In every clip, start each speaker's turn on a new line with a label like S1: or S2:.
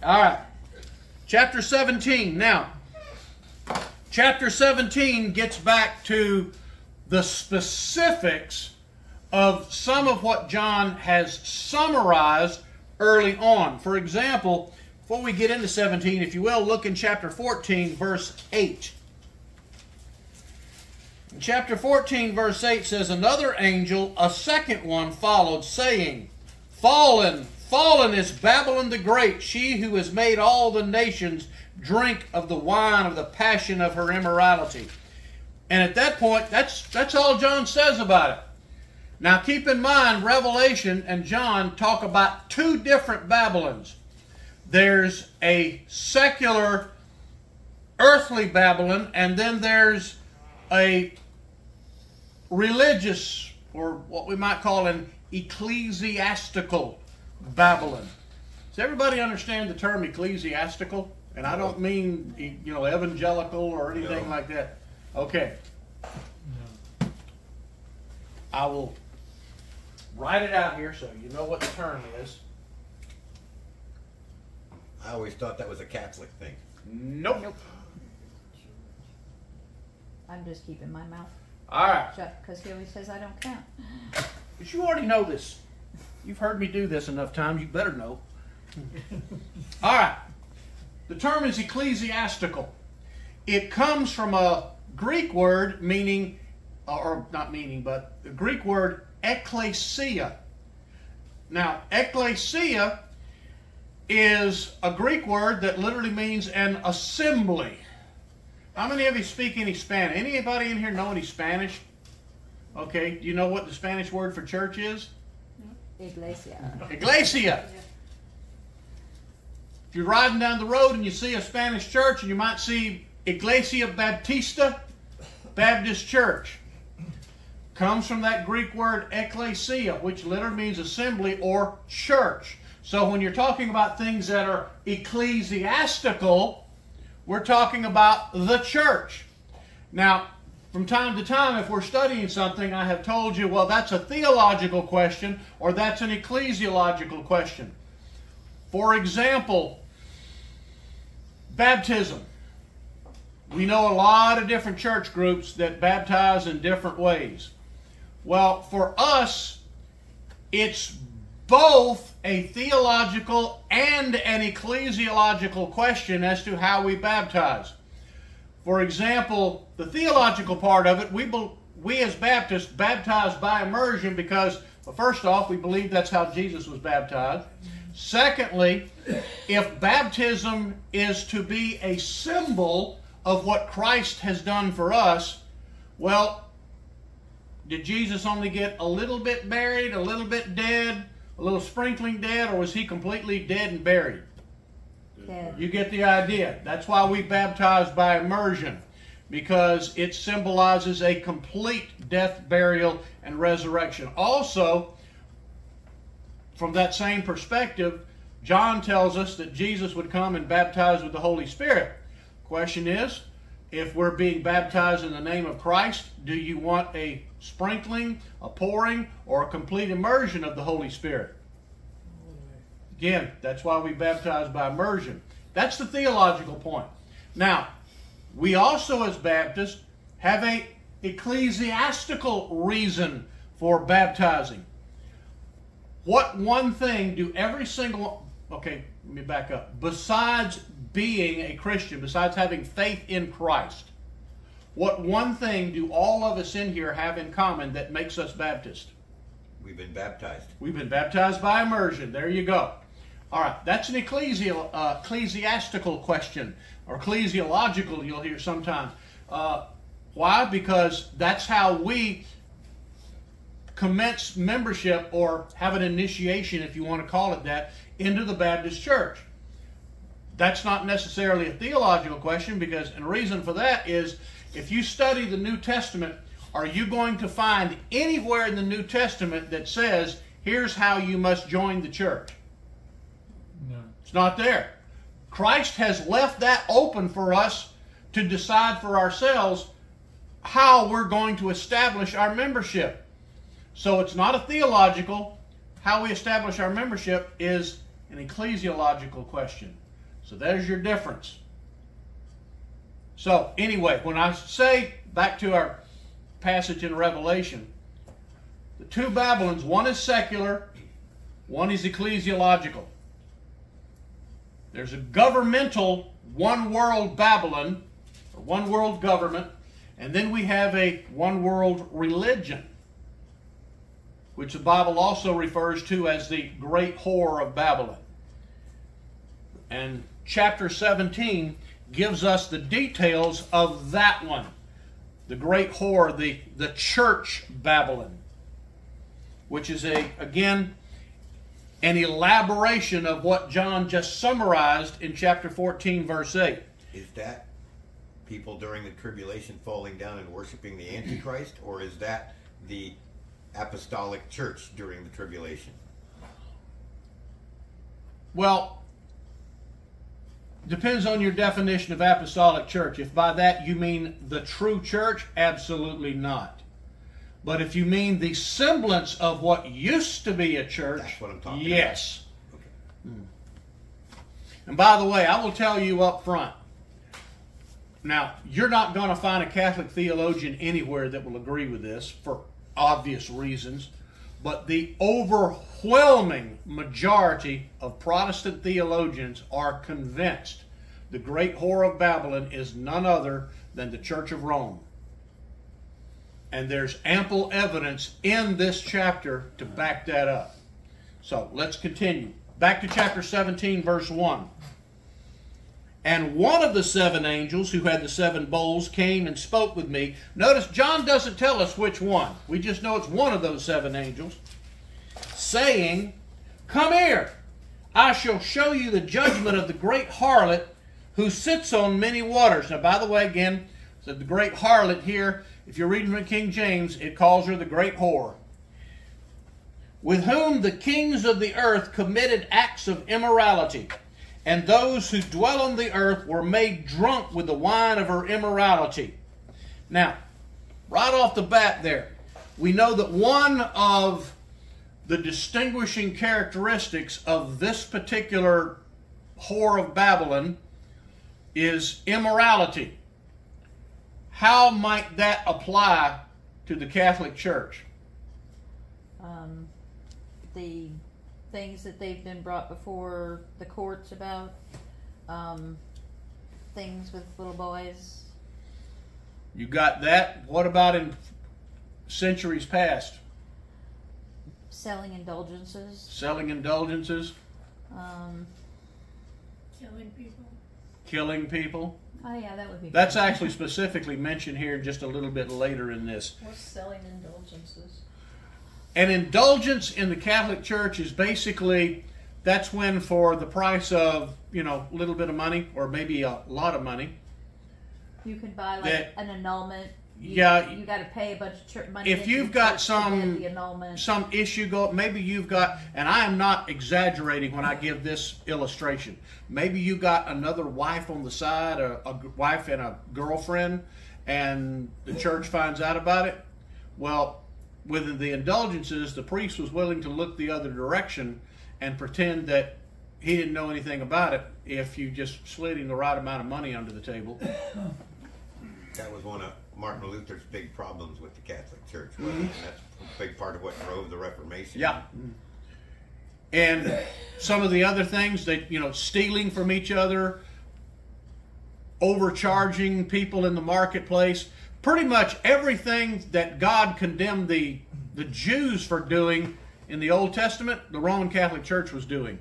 S1: All right. Chapter 17. Now, chapter 17 gets back to the specifics of some of what John has summarized early on. For example, before we get into 17, if you will, look in chapter 14, verse 8. In chapter 14, verse 8 says, "Another angel, a second one, followed, saying, Fallen, fallen is Babylon the Great, she who has made all the nations drink of the wine of the passion of her immorality." And at that point, that's all John says about it. Now keep in mind, Revelation and John talk about two different Babylons. There's a secular, earthly Babylon, and then there's a religious, or what we might call an ecclesiastical Babylon. Does everybody understand the term ecclesiastical? And I don't mean, evangelical or anything like that. Okay. I will write it out here so you know what the term is.
S2: I always thought that was a Catholic thing.
S1: Nope.
S3: I'm just keeping my mouth
S1: All right.
S3: shut because he always says I don't count.
S1: But you already know this. You've heard me do this enough times, you better know. All right. The term is ecclesiastical. It comes from a Greek word meaning, or not meaning, but the Greek word ekklesia. Now, ekklesia is a Greek word that literally means an assembly. How many of you speak any Spanish? Anybody in here know any Spanish? Okay, do you know what the Spanish word for church is?
S3: Iglesia.
S1: Iglesia. If you're riding down the road and you see a Spanish church, and you might see Iglesia Baptista, Baptist church. Comes from that Greek word ekklesia, which literally means assembly or church. So when you're talking about things that are ecclesiastical, we're talking about the church. Now, from time to time, if we're studying something, I have told you, well, that's a theological question or that's an ecclesiological question. For example, baptism. We know a lot of different church groups that baptize in different ways. Well, for us, it's both a theological and an ecclesiological question as to how we baptize. For example, the theological part of it, we as Baptists baptize by immersion because, well, first off, we believe that's how Jesus was baptized. Secondly, if baptism is to be a symbol of what Christ has done for us, well, did Jesus only get a little bit buried, a little bit dead, a little sprinkling dead, or was he completely dead and buried?
S3: Dead.
S1: You get the idea. That's why we baptize by immersion, because it symbolizes a complete death, burial, and resurrection. Also, from that same perspective, John tells us that Jesus would come and baptize with the Holy Spirit. Question is, if we're being baptized in the name of Christ, do you want a sprinkling, a pouring, or a complete immersion of the Holy Spirit? Again, that's why we baptize by immersion. That's the theological point. Now, we also as Baptists have an ecclesiastical reason for baptizing. What one thing do every single... Okay, let me back up. Besides being a Christian, besides having faith in Christ, what one thing do all of us in here have in common that makes us Baptist?
S2: We've been baptized.
S1: We've been baptized by immersion. There you go. All right, that's an ecclesiastical question, or ecclesiological, you'll hear sometimes. Why? Because that's how we commence membership, or have an initiation, if you want to call it that, into the Baptist church. That's not necessarily a theological question, because, and the reason for that is, if you study the New Testament, are you going to find anywhere in the New Testament that says, here's how you must join the church?
S4: No.
S1: It's not there. Christ has left that open for us to decide for ourselves how we're going to establish our membership. So it's not a theological. How we establish our membership is an ecclesiological question. So there's your difference. So anyway, when I say, back to our passage in Revelation, the two Babylons, one is secular, one is ecclesiological. There's a governmental one world Babylon, or one world government, and then we have a one world religion, which the Bible also refers to as the great whore of Babylon. And chapter 17 gives us the details of that one, the great whore, the church Babylon, which is again an elaboration of what John just summarized in chapter 14, verse 8.
S2: Is that people during the tribulation falling down and worshiping the Antichrist, or is that the apostolic church during the tribulation?
S1: Well, depends on your definition of apostolic church. If by that you mean the true church, absolutely not. But if you mean the semblance of what used to be a church,
S2: that's what I'm talking
S1: yes.
S2: about. Okay.
S1: And by the way, I will tell you up front, now, you're not going to find a Catholic theologian anywhere that will agree with this for obvious reasons, but the overwhelming majority of Protestant theologians are convinced the great whore of Babylon is none other than the Church of Rome. And there's ample evidence in this chapter to back that up. So let's continue. Back to chapter 17, verse 1. And one of the seven angels who had the seven bowls came and spoke with me. Notice John doesn't tell us which one. We just know it's one of those seven angels. Saying, "Come here, I shall show you the judgment of the great harlot who sits on many waters." Now, by the way, again, so the great harlot here, if you're reading from King James, it calls her the great whore. "With whom the kings of the earth committed acts of immorality. And those who dwell on the earth were made drunk with the wine of her immorality." Now, right off the bat there, we know that one of the distinguishing characteristics of this particular whore of Babylon is immorality. How might that apply to the Catholic Church?
S3: The things that they've been brought before the courts about, things with little boys.
S1: You got that? What about in centuries past?
S3: Selling indulgences.
S1: Selling indulgences,
S5: Killing people.
S1: killing people.
S3: Oh yeah, that would be.
S1: That's
S3: bad.
S1: actually specifically mentioned here just a little bit later in this.
S5: What's selling indulgences?
S1: An indulgence in the Catholic Church is basically, that's when for the price of, a little bit of money or maybe a lot of money.
S3: You can buy like
S1: that-
S3: an annulment. You got to pay a bunch of money.
S1: If
S3: into
S1: you've
S3: the
S1: got
S3: church to get the
S1: some
S3: annulment.
S1: issue maybe you've got, and I am not exaggerating when I give this illustration, maybe you got another wife on the side, a wife and a girlfriend, and the church finds out about it. Well, with the indulgences, the priest was willing to look the other direction and pretend that he didn't know anything about it if you just slid him the right amount of money under the table.
S2: That was one of Martin Luther's big problems with the Catholic Church, wasn't it? And that's a big part of what drove the Reformation.
S1: Yeah. And some of the other things that, stealing from each other, overcharging people in the marketplace, pretty much everything that God condemned the Jews for doing in the Old Testament, the Roman Catholic Church was doing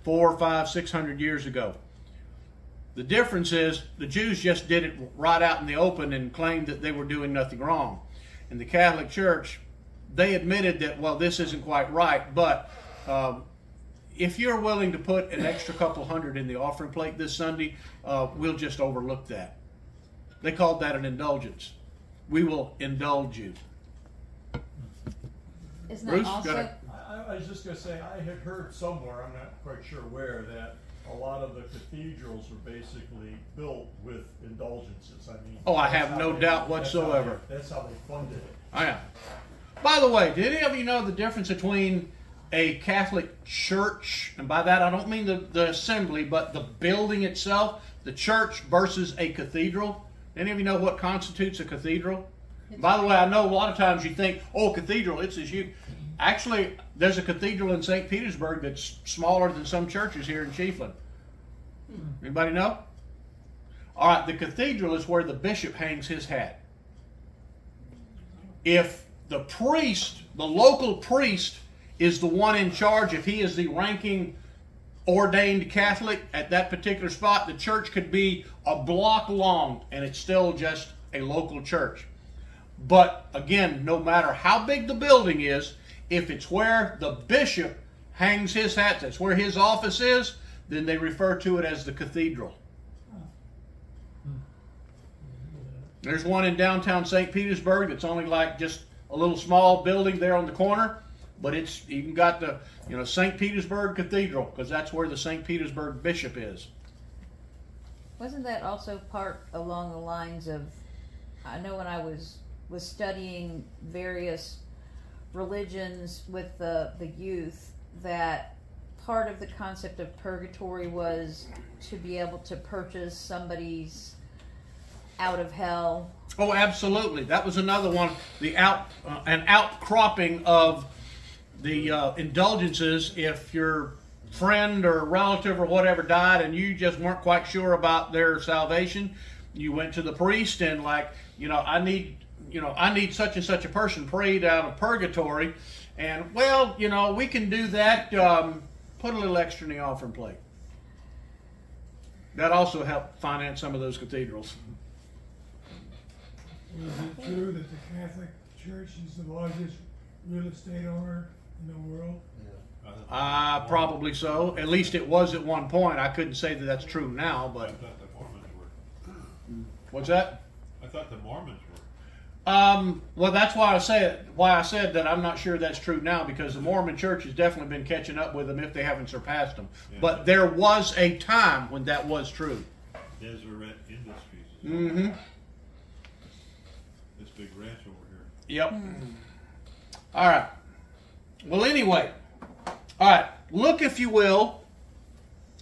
S1: 400, 500, 600 years ago. The difference is the Jews just did it right out in the open and claimed that they were doing nothing wrong. In the Catholic Church, they admitted that, well, this isn't quite right, but if you're willing to put an extra couple hundred in the offering plate this Sunday, we'll just overlook that. They called that an indulgence. We will indulge you.
S3: Isn't
S1: Bruce,
S3: that also?
S1: go ahead.
S4: I was just going to say, I had heard somewhere, I'm not quite sure where, that a lot of the cathedrals were basically built with indulgences. I mean,
S1: Oh, I
S4: that's
S1: have
S4: how
S1: no
S4: they-
S1: doubt
S4: that's how
S1: whatsoever.
S4: That's how they funded it.
S1: I am. By the way, did any of you know the difference between a Catholic church, and by that I don't mean the assembly, but the building itself, the church versus a cathedral. Any of you know what constitutes a cathedral? By the way, I know a lot of times you think, oh, cathedral, it's as you. Actually, there's a cathedral in St. Petersburg that's smaller than some churches here in Chiefland. Anybody know? All right, the cathedral is where the bishop hangs his hat. If the priest, the local priest, is the one in charge, if he is the ranking ordained Catholic at that particular spot, the church could be a block long and it's still just a local church. But again, no matter how big the building is, if it's where the bishop hangs his hat, that's where his office is, then they refer to it as the cathedral. There's one in downtown St. Petersburg that's only like just a little small building there on the corner, but it's even got the St. Petersburg Cathedral, because that's where the St. Petersburg bishop is.
S3: Wasn't that also part along the lines of, I know when I was studying various religions with the youth, that part of the concept of purgatory was to be able to purchase somebody's out of hell.
S1: Oh, absolutely. That was another one. An outcropping of the indulgences. If your friend or relative or whatever died and you just weren't quite sure about their salvation, you went to the priest and I need such and such a person prayed out of purgatory, and well, we can do that. Put a little extra in the offering plate. That also helped finance some of those cathedrals.
S6: Is it true that the Catholic Church is the largest real estate owner in the world?
S1: Probably so. At least it was at one point. I couldn't say that that's true now,
S7: I
S1: but
S7: thought the Mormons were.
S1: what's that?
S7: I thought the Mormons were.
S1: Well, that's why I said that I'm not sure that's true now, because the Mormon Church has definitely been catching up with them if they haven't surpassed them.
S7: Yeah.
S1: But there was a time when that was true.
S7: Deseret Industries.
S1: Mm-hmm.
S7: This big ranch over here.
S1: Yep. All right. Well, anyway. All right. Look, if you will,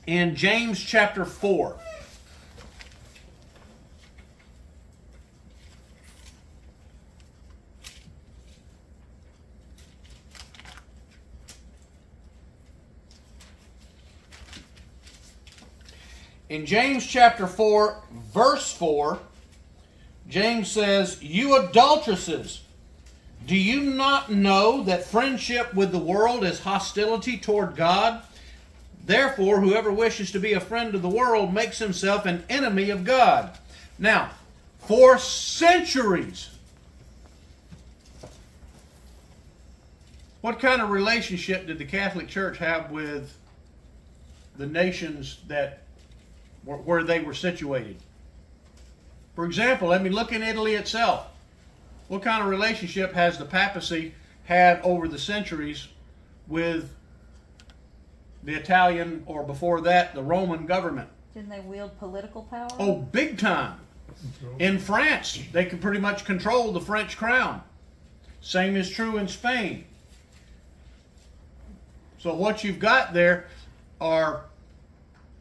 S1: in James chapter 4. In James chapter 4, verse 4, James says, "You adulteresses, do you not know that friendship with the world is hostility toward God? Therefore, whoever wishes to be a friend of the world makes himself an enemy of God." Now, for centuries, what kind of relationship did the Catholic Church have with the nations where they were situated? For example, let me look in Italy itself. What kind of relationship has the papacy had over the centuries with the Italian, or before that, the Roman government?
S3: Didn't they wield political power?
S1: Oh, big time. In France, they could pretty much control the French crown. Same is true in Spain. So what you've got there are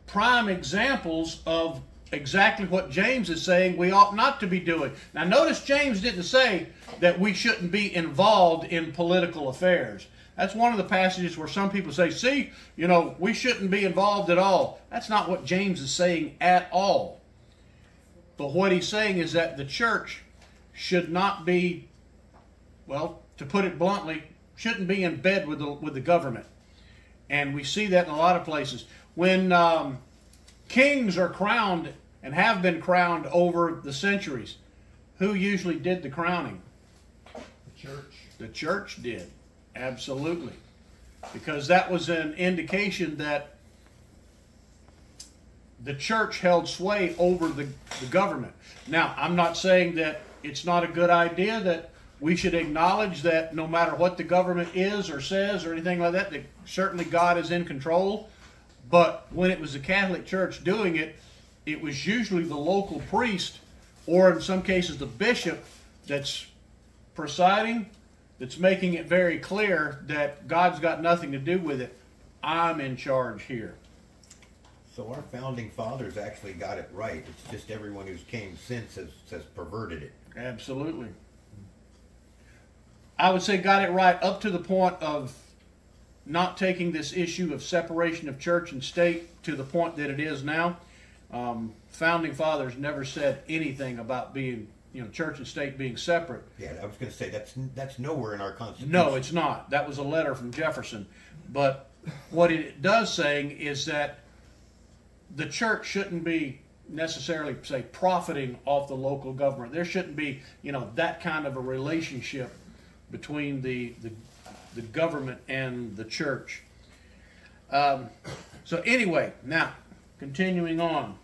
S1: prime examples of exactly what James is saying we ought not to be doing. Now notice James didn't say that we shouldn't be involved in political affairs. That's one of the passages where some people say, see, we shouldn't be involved at all. That's not what James is saying at all. But what he's saying is that the church should not be, well, to put it bluntly, shouldn't be in bed with the government. And we see that in a lot of places. When kings are crowned and have been crowned over the centuries, who usually did the crowning?
S4: The church.
S1: The church did. Absolutely. Because that was an indication that the church held sway over the government. Now, I'm not saying that it's not a good idea that we should acknowledge that no matter what the government is or says or anything like that certainly God is in control. But when it was the Catholic Church doing it, it was usually the local priest, or in some cases the bishop, that's presiding, that's making it very clear that God's got nothing to do with it. I'm in charge here.
S2: So our founding fathers actually got it right. It's just everyone who's came since has perverted it.
S1: Absolutely. I would say got it right up to the point of not taking this issue of separation of church and state to the point that it is now. Founding fathers never said anything about being, church and state being separate.
S2: Yeah, I was going to say that's nowhere in our Constitution.
S1: No, it's not. That was a letter from Jefferson. But what it does saying is that the church shouldn't be necessarily, say, profiting off the local government. There shouldn't be, that kind of a relationship between the government and the church. So anyway, now, continuing on,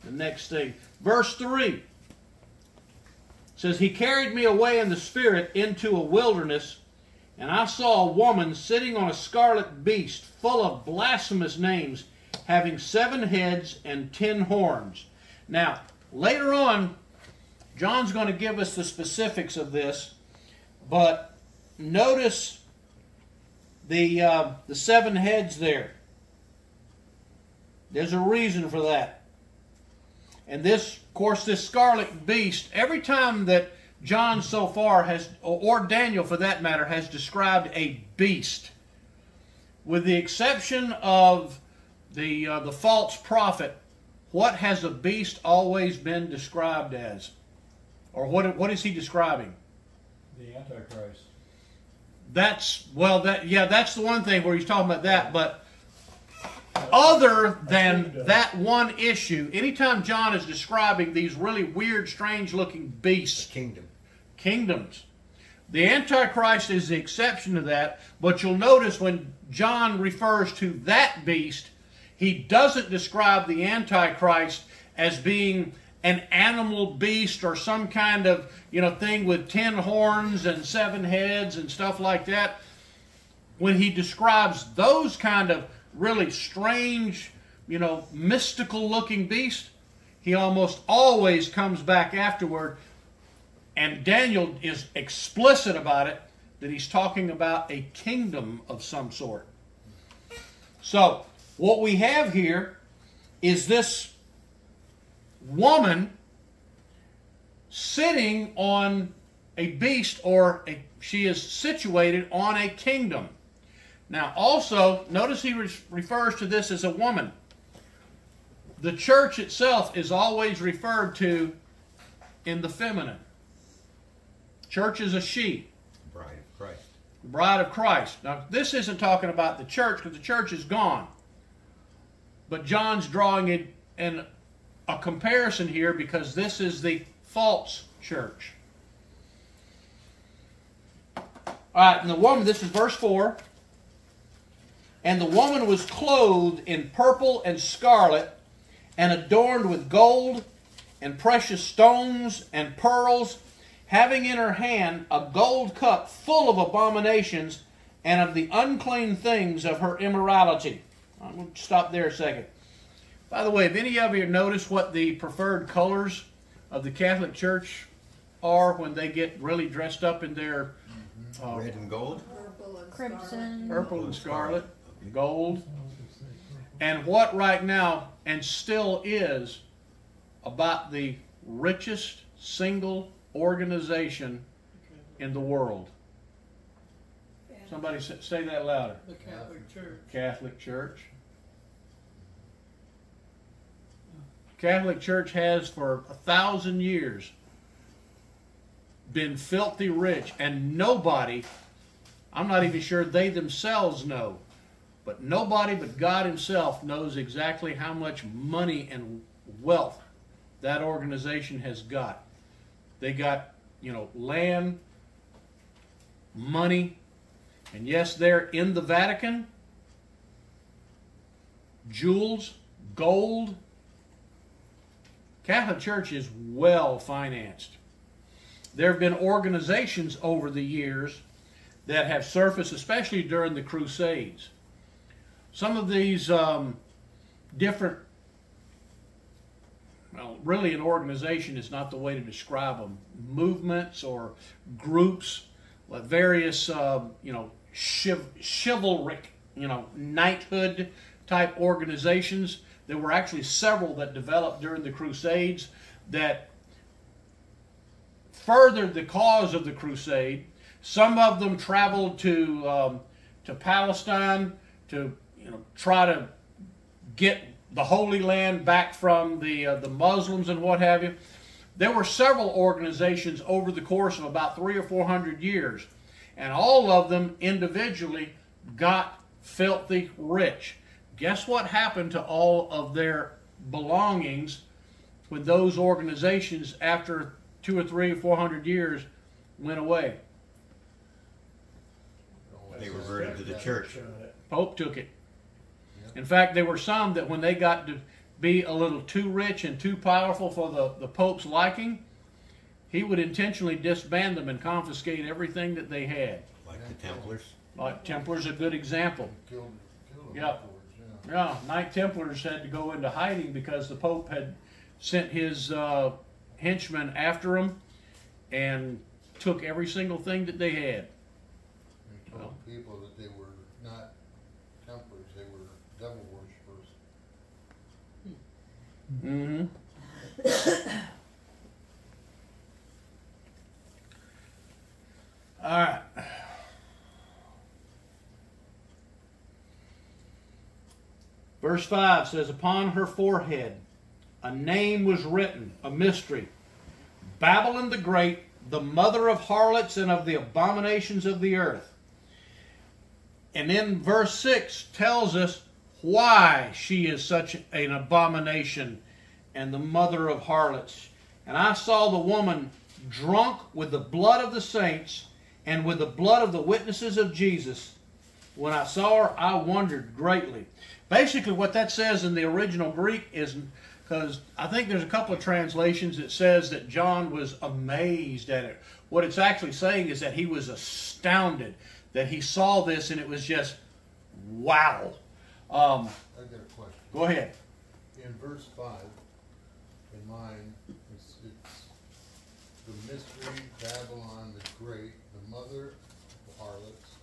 S1: the next thing. Verse 3 says, He carried me away in the Spirit into a wilderness, and I saw a woman sitting on a scarlet beast, full of blasphemous names, having 7 heads and 10 horns. Now, later on, John's going to give us the specifics of this, but notice the 7 heads there. There's a reason for that. And this, of course, this scarlet beast, every time that John so far has, or Daniel for that matter, has described a beast, with the exception of the false prophet, what has a beast always been described as? Or what is he describing?
S4: The Antichrist.
S1: That's the one thing where he's talking about that, but other than that one issue, anytime John is describing these really weird, strange-looking beasts, kingdoms, the Antichrist is the exception to that, but you'll notice when John refers to that beast, he doesn't describe the Antichrist as being an animal beast or some kind of, thing with 10 horns and 7 heads and stuff like that. When he describes those kind of really strange, mystical looking beasts, he almost always comes back afterward, and Daniel is explicit about it, that he's talking about a kingdom of some sort. So, what we have here is this woman sitting on a beast, she is situated on a kingdom. Now, also, notice he refers to this as a woman. The church itself is always referred to in the feminine. Church is a she.
S2: Bride of Christ.
S1: Bride of Christ. Now, this isn't talking about the church, because the church is gone. But John's drawing in a comparison here, because this is the false church. All right, and the woman, this is verse 4. And the woman was clothed in purple and scarlet, and adorned with gold and precious stones and pearls, having in her hand a gold cup full of abominations and of the unclean things of her immorality. I'm going to stop there a second. By the way, have any of you noticed what the preferred colors of the Catholic Church are when they get really dressed up in their
S2: Red and gold?
S5: Purple and
S3: Crimson.
S1: purple and scarlet, gold, and what right now, and still is, about the richest single organization in the world? Somebody say that louder.
S5: The Catholic Church.
S1: Catholic Church. Catholic Church has for 1,000 years been filthy rich, and nobody, I'm not even sure they themselves know, but nobody but God himself knows exactly how much money and wealth that organization has got. They got, land, money, and yes, they're in the Vatican, jewels, gold. Catholic Church is well financed. There have been organizations over the years that have surfaced, especially during the Crusades. Some of these different, really an organization is not the way to describe them, movements or groups, various chivalric, knighthood type organizations. There were actually several that developed during the Crusades that furthered the cause of the crusade. Some of them traveled to Palestine to try to get the Holy Land back from the Muslims and what have you. There were several organizations over the course of about 300 or 400 years, and all of them individually got filthy rich. Guess what happened to all of their belongings when those organizations, after 200 or 300 or 400 years, went away?
S2: They reverted to the church.
S1: Pope took it. In fact, there were some that when they got to be a little too rich and too powerful for the Pope's liking, he would intentionally disband them and confiscate everything that they had.
S2: Like the Templars.
S1: Like Templars, a good example. Yeah. Yeah, Knight Templars had to go into hiding because the Pope had sent his henchmen after them and took every single thing that they had.
S8: They told people that they were not Templars, they were devil worshippers.
S1: Mm-hmm. All right. Verse 5 says, upon her forehead a name was written, a mystery, Babylon the Great, the mother of harlots and of the abominations of the earth. And then verse 6 tells us why she is such an abomination and the mother of harlots. And I saw the woman drunk with the blood of the saints and with the blood of the witnesses of Jesus. When I saw her, I wondered greatly. Basically, what that says in the original Greek is, because I think there's a couple of translations that says that John was amazed at it. What it's actually saying is that he was astounded, that he saw this and it was just, wow.
S8: I got a question.
S1: Go ahead.
S8: In verse 5, in mine, it's the mystery, Babylon the Great, the mother of harlots,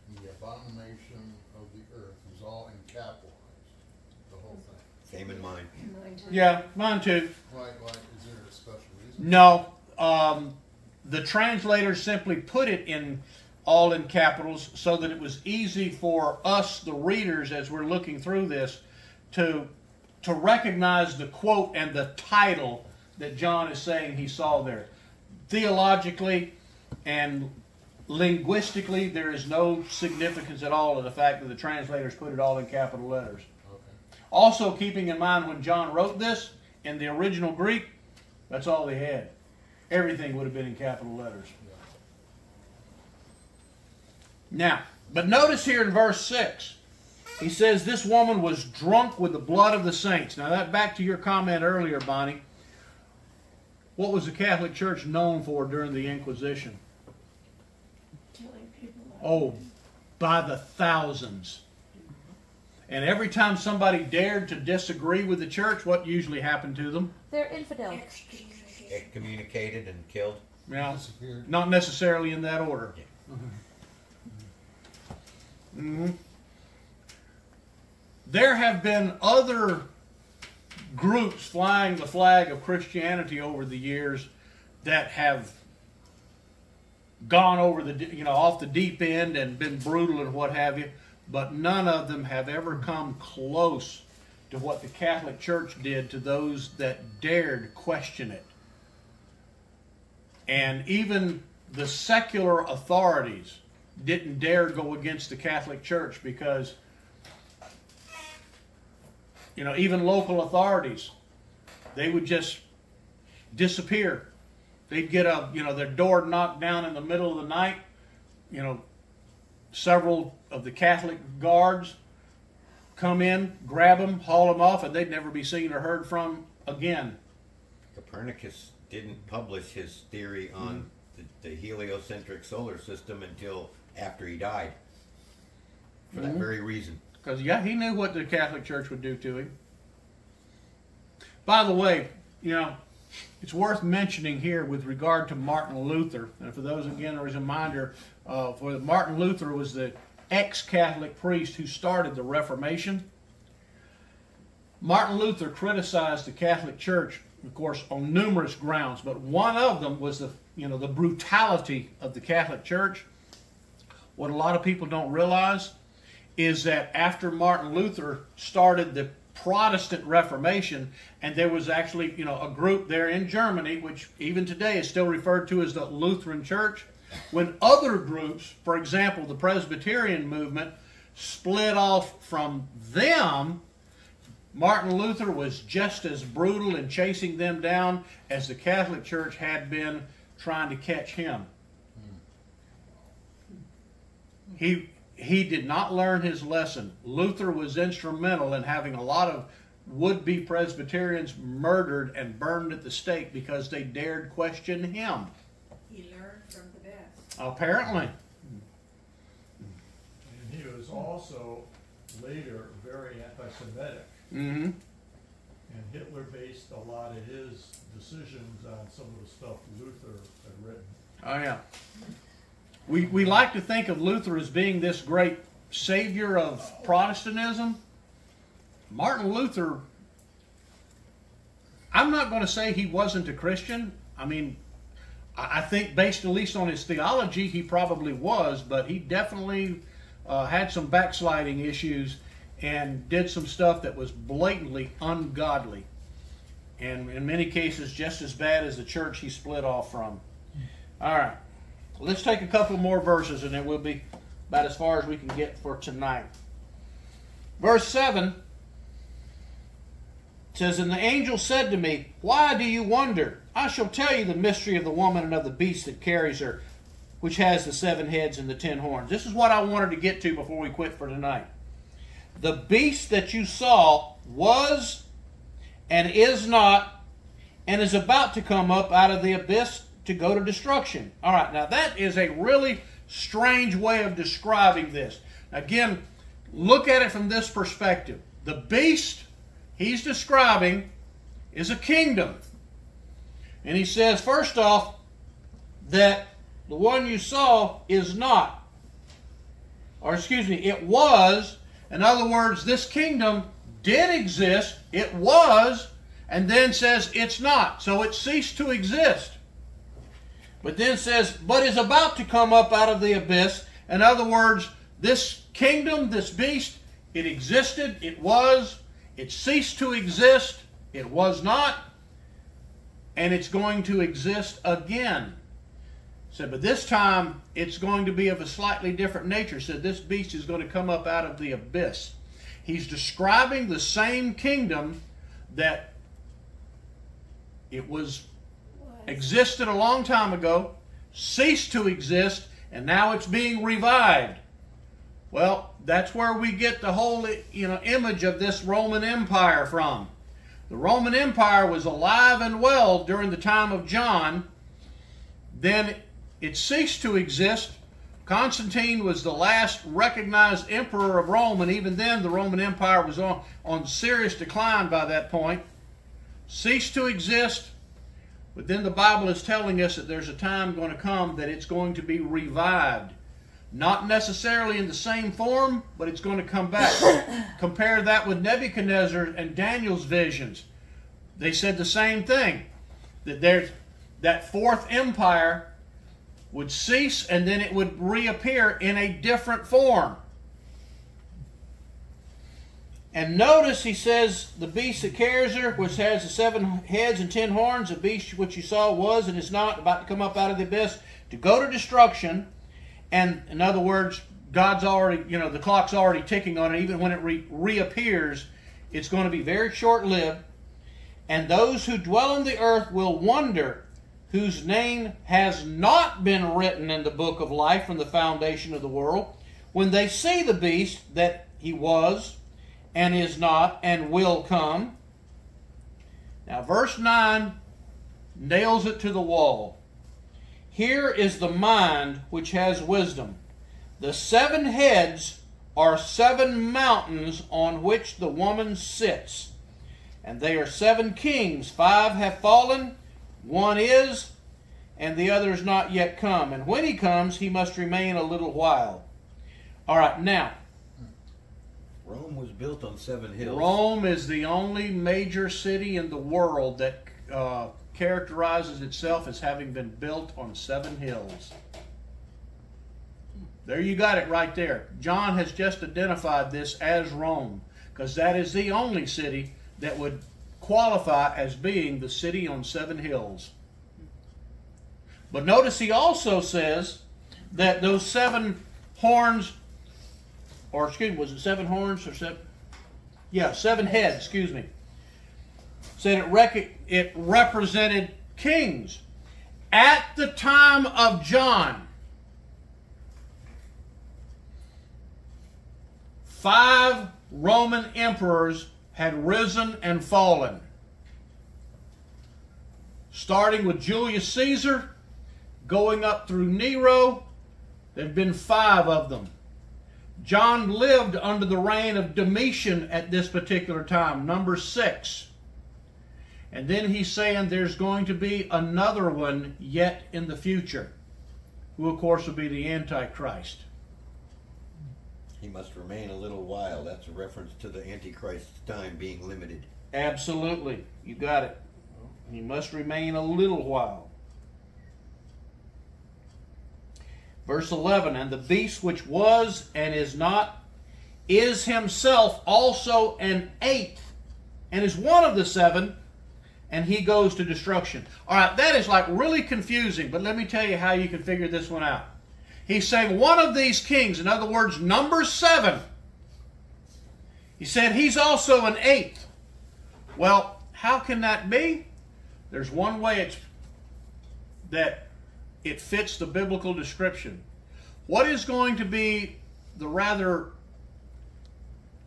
S8: and the abomination of the earth is all in capitalized, the whole thing.
S2: Same in mine.
S5: Mine too.
S1: Yeah, mine too.
S8: Why, is there a special reason?
S1: No, the translators simply put it in all in capitals so that it was easy for us, the readers, as we're looking through this, to recognize the quote and the title that John is saying he saw there. Theologically and linguistically, there is no significance at all in the fact that the translators put it all in capital letters.
S8: Okay.
S1: Also, keeping in mind when John wrote this, in the original Greek, that's all they had. Everything would have been in capital letters. Now, but notice here in verse 6, he says this woman was drunk with the blood of the saints. Now, that back to your comment earlier, Bonnie. What was the Catholic Church known for during the Inquisition?
S5: Killing people.
S1: Oh, by the thousands. And every time somebody dared to disagree with the church, what usually happened to them?
S3: They're infidels.
S2: Excommunicated and killed.
S1: Yeah,
S8: Disappeared.
S1: not necessarily in that order. Mm-hmm. There have been other groups flying the flag of Christianity over the years that have gone over the off the deep end and been brutal and what have you, but none of them have ever come close to what the Catholic Church did to those that dared question it. And even the secular authorities didn't dare go against the Catholic Church because, even local authorities, they would just disappear. They'd get their door knocked down in the middle of the night. Several of the Catholic guards come in, grab them, haul them off, and they'd never be seen or heard from again.
S2: Copernicus didn't publish his theory on the heliocentric solar system until after he died. For that very reason.
S1: Because, he knew what the Catholic Church would do to him. By the way, It's worth mentioning here with regard to Martin Luther, and for those, again, as a reminder, for Martin Luther was the ex-Catholic priest who started the Reformation. Martin Luther criticized the Catholic Church, of course, on numerous grounds, but one of them was the brutality of the Catholic Church. What a lot of people don't realize is that after Martin Luther started the Protestant Reformation, and there was actually, a group there in Germany, which even today is still referred to as the Lutheran Church. When other groups, for example, the Presbyterian movement, split off from them, Martin Luther was just as brutal in chasing them down as the Catholic Church had been trying to catch him. He did not learn his lesson. Luther was instrumental in having a lot of would-be Presbyterians murdered and burned at the stake because they dared question him.
S5: He learned from the best.
S1: Apparently.
S4: And he was also later very anti-Semitic.
S1: Mm-hmm.
S4: And Hitler based a lot of his decisions on some of the stuff Luther had written.
S1: Oh, yeah. We like to think of Luther as being this great savior of Protestantism. Martin Luther, I'm not going to say he wasn't a Christian. I mean, I think based at least on his theology, he probably was, but he definitely had some backsliding issues and did some stuff that was blatantly ungodly. And in many cases, just as bad as the church he split off from. All right. Let's take a couple more verses and then we'll be about as far as we can get for tonight. Verse 7 says, "And the angel said to me, Why do you wonder? I shall tell you the mystery of the woman and of the beast that carries her, which has the 7 heads and the 10 horns." This is what I wanted to get to before we quit for tonight. "The beast that you saw was and is not, and is about to come up out of the abyss to go to destruction." All right, now that is a really strange way of describing this. Again, look at it from this perspective. The beast he's describing is a kingdom. And he says, first off, that the one you saw is not. Or excuse me, it was. In other words, this kingdom did exist, it was, and then says it's not. So it ceased to exist. But then says, but is about to come up out of the abyss. In other words, this kingdom, this beast, it existed, it was, it ceased to exist, it was not, and it's going to exist again. Said, but this time it's going to be of a slightly different nature. Said this beast is going to come up out of the abyss. He's describing the same kingdom that it was existed a long time ago, ceased to exist, and now it's being revived. Well, that's where we get the whole image of this Roman Empire from. The Roman Empire was alive and well during the time of John. Then it ceased to exist. Constantine was the last recognized emperor of Rome, and even then the Roman Empire was on serious decline by that point. Ceased to exist. But then the Bible is telling us that there's a time going to come that it's going to be revived. Not necessarily in the same form, but it's going to come back. Compare that with Nebuchadnezzar and Daniel's visions. They said the same thing. That that fourth empire would cease and then it would reappear in a different form. And notice he says, the beast that carries her, which has the 7 heads and 10 horns, the beast which you saw was and is not, about to come up out of the abyss, to go to destruction. And in other words, God's already, the clock's already ticking on it. Even when it reappears, it's going to be very short-lived. And those who dwell on the earth will wonder, whose name has not been written in the book of life from the foundation of the world, when they see the beast that he was, and is not, and will come. Now, verse 9 nails it to the wall. Here is the mind which has wisdom. The 7 heads are 7 mountains on which the woman sits. And they are 7 kings. 5 have fallen, One is, and the other is not yet come. And when he comes, he must remain a little while. All right, now,
S2: Rome was built on 7 hills.
S1: Rome is the only major city in the world that characterizes itself as having been built on 7 hills. There you got it right there. John has just identified this as Rome, because that is the only city that would qualify as being the city on 7 hills. But notice he also says that those 7 horns, or excuse me, was it 7 horns or 7? Yeah, 7 heads, excuse me. Said it represented kings. At the time of John, 5 Roman emperors had risen and fallen. Starting with Julius Caesar, going up through Nero, there have been 5 of them. John lived under the reign of Domitian at this particular time, number 6. And then he's saying there's going to be another one yet in the future, who of course will be the Antichrist.
S2: He must remain a little while. That's a reference to the Antichrist's time being limited.
S1: Absolutely. You got it. He must remain a little while. Verse 11, and the beast which was and is not is himself also an 8th, and is one of the 7, and he goes to destruction. All right, that is like really confusing, but let me tell you how you can figure this one out. He's saying one of these kings, in other words, number 7, he said he's also an 8th. Well, how can that be? There's one way that it fits the biblical description. What is going to be the rather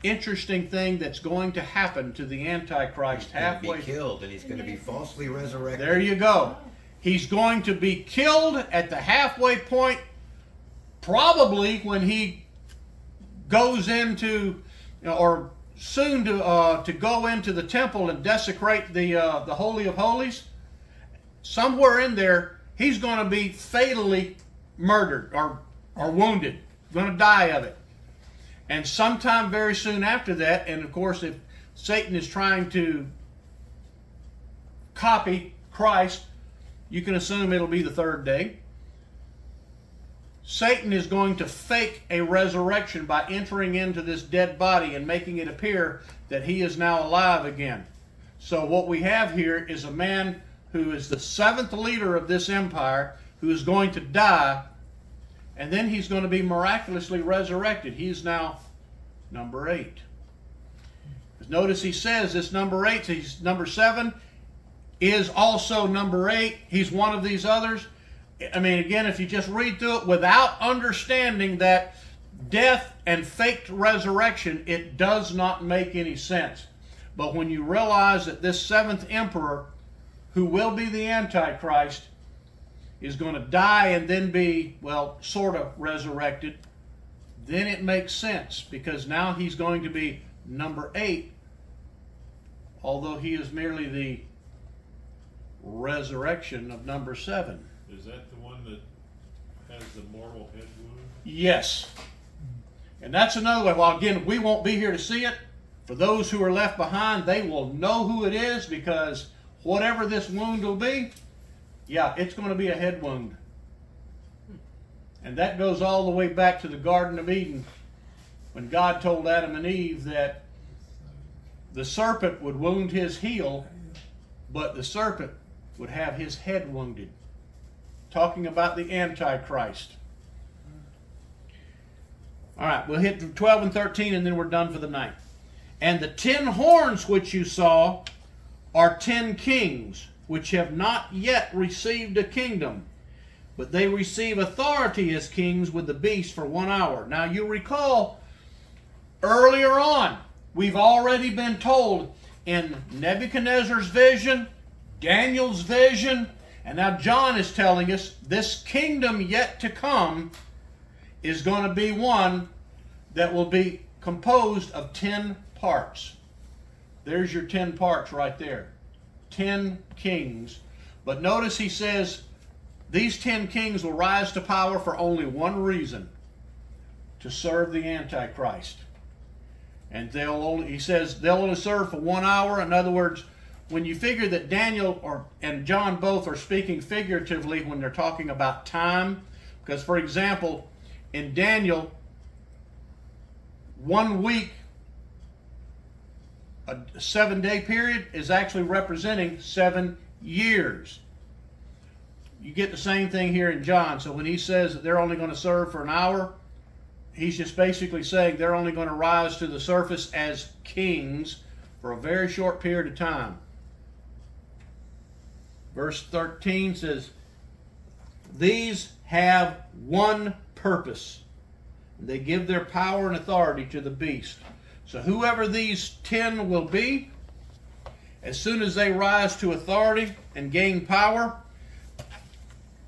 S1: interesting thing that's going to happen to the Antichrist halfway?
S2: He's going to be killed, and he's going to be falsely resurrected.
S1: There you go. He's going to be killed at the halfway point, probably when he goes into, or soon to go into the temple and desecrate the Holy of Holies. Somewhere in there, he's going to be fatally murdered or wounded, going to die of it. And sometime very soon after that, and of course if Satan is trying to copy Christ, you can assume it'll be the 3rd day. Satan is going to fake a resurrection by entering into this dead body and making it appear that he is now alive again. So what we have here is a man who is the 7th leader of this empire, who is going to die, and then he's going to be miraculously resurrected. He's now number 8. Notice he says this number 8, he's number 7, is also number 8. He's one of these others. I mean, again, if you just read through it without understanding that death and faked resurrection, it does not make any sense. But when you realize that this 7th emperor, who will be the Antichrist, is going to die and then be, well, sort of resurrected, then it makes sense, because now he's going to be number 8, although he is merely the resurrection of number 7.
S7: Is that the one that has the mortal head wound?
S1: Yes. And that's another way. Well, again, we won't be here to see it. For those who are left behind, they will know who it is, because whatever this wound will be, yeah, it's going to be a head wound. And that goes all the way back to the Garden of Eden, when God told Adam and Eve that the serpent would wound his heel, but the serpent would have his head wounded. Talking about the Antichrist. All right, we'll hit 12 and 13 and then we're done for the night. And the 10 horns which you saw are 10 kings, which have not yet received a kingdom, but they receive authority as kings with the beast for 1 hour. Now you recall, earlier on, we've already been told in Nebuchadnezzar's vision, Daniel's vision, and now John is telling us this kingdom yet to come is going to be one that will be composed of 10 parts. There's your 10 parts right there. 10 kings. But notice he says these 10 kings will rise to power for only one reason: to serve the Antichrist. And he says they'll only serve for 1 hour. In other words, when you figure that Daniel and John both are speaking figuratively when they're talking about time, because for example, in Daniel, 1 week, a 7-day period, is actually representing 7 years. You get the same thing here in John. So when he says that they're only going to serve for an hour, he's just basically saying they're only going to rise to the surface as kings for a very short period of time. Verse 13 says, these have one purpose. They give their power and authority to the beast. So whoever these 10 will be, as soon as they rise to authority and gain power,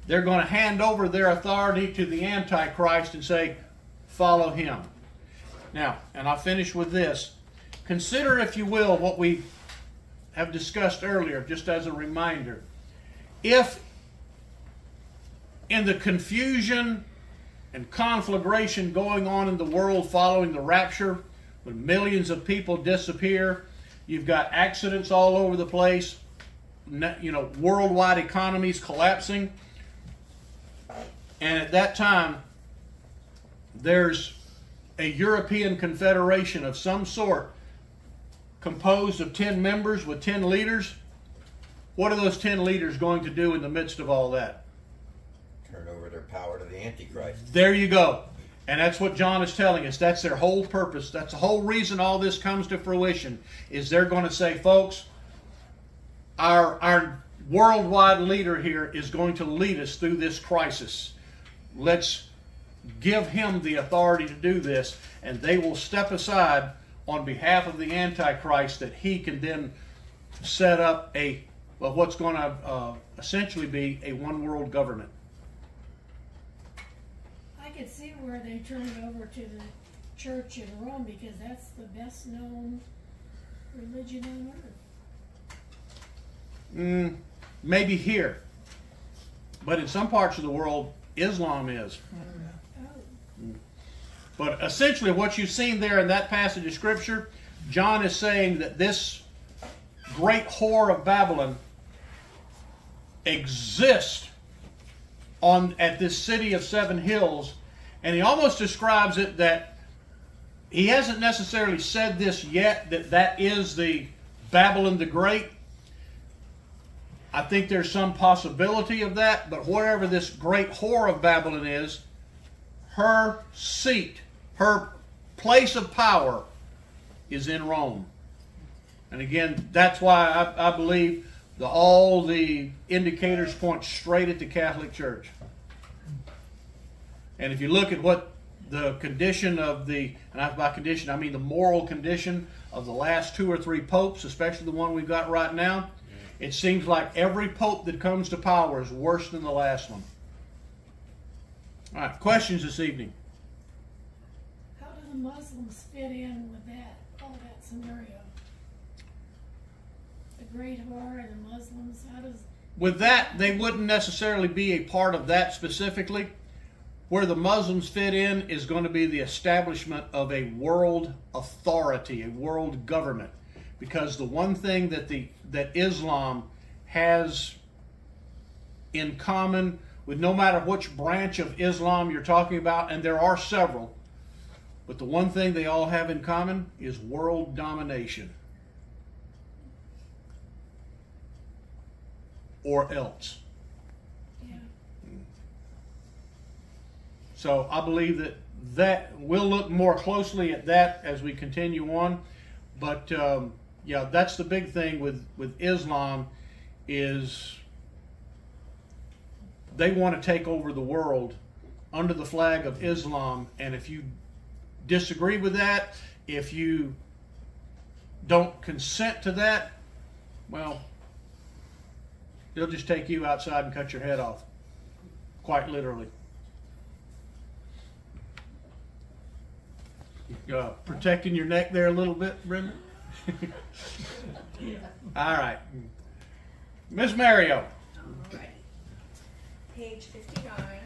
S1: they're going to hand over their authority to the Antichrist and say, follow him. Now, and I'll finish with this. Consider, if you will, what we have discussed earlier, just as a reminder. If in the confusion and conflagration going on in the world following the rapture, when millions of people disappear, you've got accidents all over the place, worldwide economies collapsing, and at that time there's a European confederation of some sort composed of 10 members with 10 leaders. What are those 10 leaders going to do in the midst of all that?
S2: Turn over their power to the Antichrist.
S1: There you go. And that's what John is telling us. That's their whole purpose. That's the whole reason all this comes to fruition, is they're going to say, folks, our worldwide leader here is going to lead us through this crisis. Let's give him the authority to do this, and they will step aside on behalf of the Antichrist, that he can then set up what's going to essentially be a one-world government.
S9: I could see where they turn it over to the church in Rome, because that's the best known religion on earth.
S1: Maybe here. But in some parts of the world, Islam is. But essentially what you've seen there in that passage of Scripture, John is saying that this great whore of Babylon exists at this city of 7 hills, and he almost describes it that he hasn't necessarily said this yet, that is the Babylon the Great. I think there's some possibility of that, but wherever this great whore of Babylon is, her seat, her place of power is in Rome. And again, that's why I believe all the indicators point straight at the Catholic Church. And if you look at what the condition of and by condition I mean the moral condition of the last 2 or 3 popes, especially the one we've got right now, it seems like every pope that comes to power is worse than the last one. All right, questions this evening?
S9: How do the Muslims fit in with all that scenario? The great whore and the Muslims, how does...
S1: With that, they wouldn't necessarily be a part of that specifically. Where the Muslims fit in is going to be the establishment of a world authority, a world government. Because the one thing that Islam has in common with no matter which branch of Islam you're talking about, and there are several, but the one thing they all have in common is world domination. Or else.
S9: Yeah.
S1: So I believe that we'll look more closely at that as we continue on. But yeah, that's the big thing with Islam, is they want to take over the world under the flag of Islam. And if you disagree with that, if you don't consent to that, well, they'll just take you outside and cut your head off, quite literally. Protecting your neck there a little bit, Brenda? All right. Miss Mario.
S5: page 59,